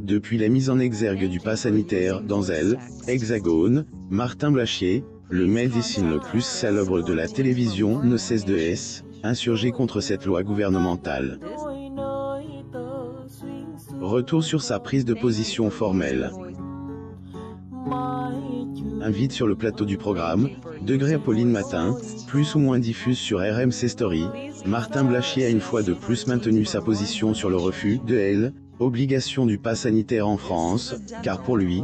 depuis la mise en exergue du pass sanitaire dans Elle, Hexagone, Martin Blachier, le médecin le plus célèbre de la télévision, ne cesse de s'insurger contre cette loi gouvernementale. Retour sur sa prise de position formelle. Invite sur le plateau du programme, Degré Apolline Matin, plus ou moins diffuse sur RMC Story, Martin Blachier a une fois de plus maintenu sa position sur le refus de l'obligation du pass sanitaire en France, car pour lui,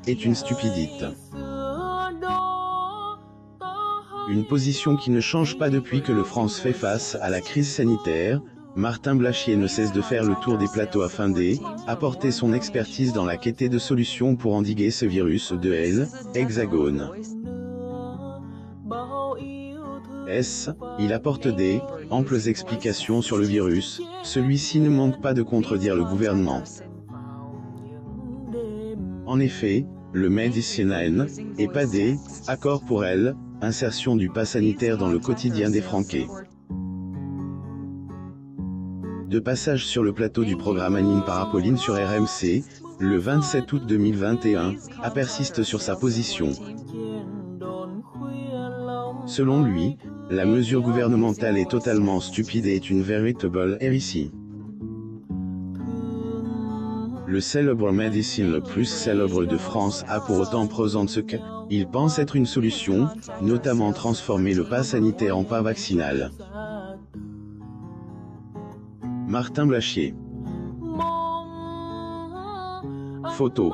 est une stupidité. Une position qui ne change pas depuis que le France fait face à la crise sanitaire. Martin Blachier ne cesse de faire le tour des plateaux afin d'apporter son expertise dans la quête de solutions pour endiguer ce virus de Hexagone. Il apporte amples explications sur le virus, celui-ci ne manque pas de contredire le gouvernement. En effet, le médecin n'est pas d'accord pour insertion du pass sanitaire dans le quotidien des Francais. De passage sur le plateau du programme animé par Apolline sur RMC, le 27 août 2021, persiste sur sa position. Selon lui, la mesure gouvernementale est totalement stupide et est une véritable hérésie. Le célèbre médecin le plus célèbre de France a pour autant présenté ce qu'il pense être une solution, notamment transformer le pass sanitaire en pass vaccinal. Martin Blachier. Photo.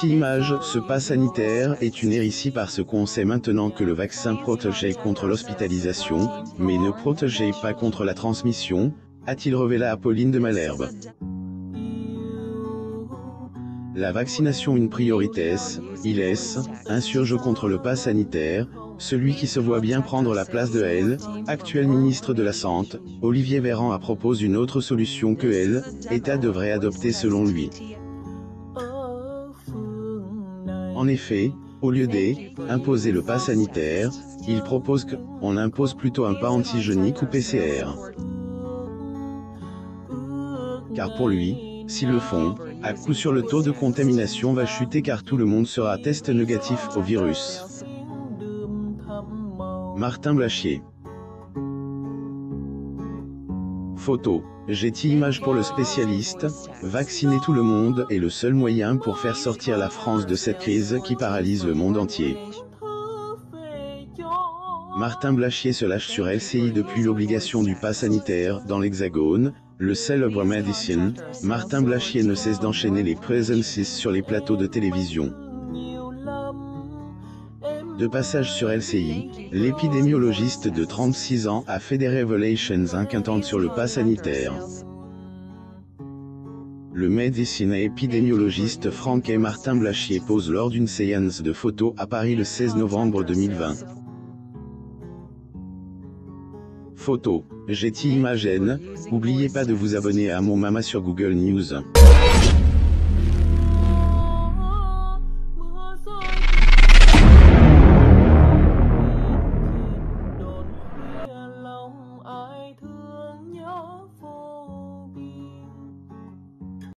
Image. Ce pass sanitaire est une hérésie parce qu'on sait maintenant que le vaccin protégeait contre l'hospitalisation, mais ne protégeait pas contre la transmission, a-t-il révélé à Apolline de Malherbe. La vaccination une priorité, il insurge contre le pass sanitaire, celui qui se voit bien prendre la place de actuel ministre de la Santé, Olivier Véran propose une autre solution que l'État devrait adopter selon lui. En effet, au lieu d'imposer le pass sanitaire, il propose qu'on impose plutôt un pass antigénique ou PCR. Car pour lui, s'ils le font, à coup sûr le taux de contamination va chuter car tout le monde sera test négatif au virus. Martin Blachier. Photo. Image pour le spécialiste, vacciner tout le monde est le seul moyen pour faire sortir la France de cette crise qui paralyse le monde entier. Martin Blachier se lâche sur LCI depuis l'obligation du pass sanitaire dans l'Hexagone. Le célèbre médecin, Martin Blachier ne cesse d'enchaîner les presences sur les plateaux de télévision. De passage sur LCI, l'épidémiologiste de 36 ans a fait des révélations inquiétantes sur le pass sanitaire. Le médecin et épidémiologiste français Martin Blachier pose lors d'une séance de photos à Paris le 16 novembre 2020. Photo. Image. N'oubliez pas de vous abonner à mon Mama sur Google News.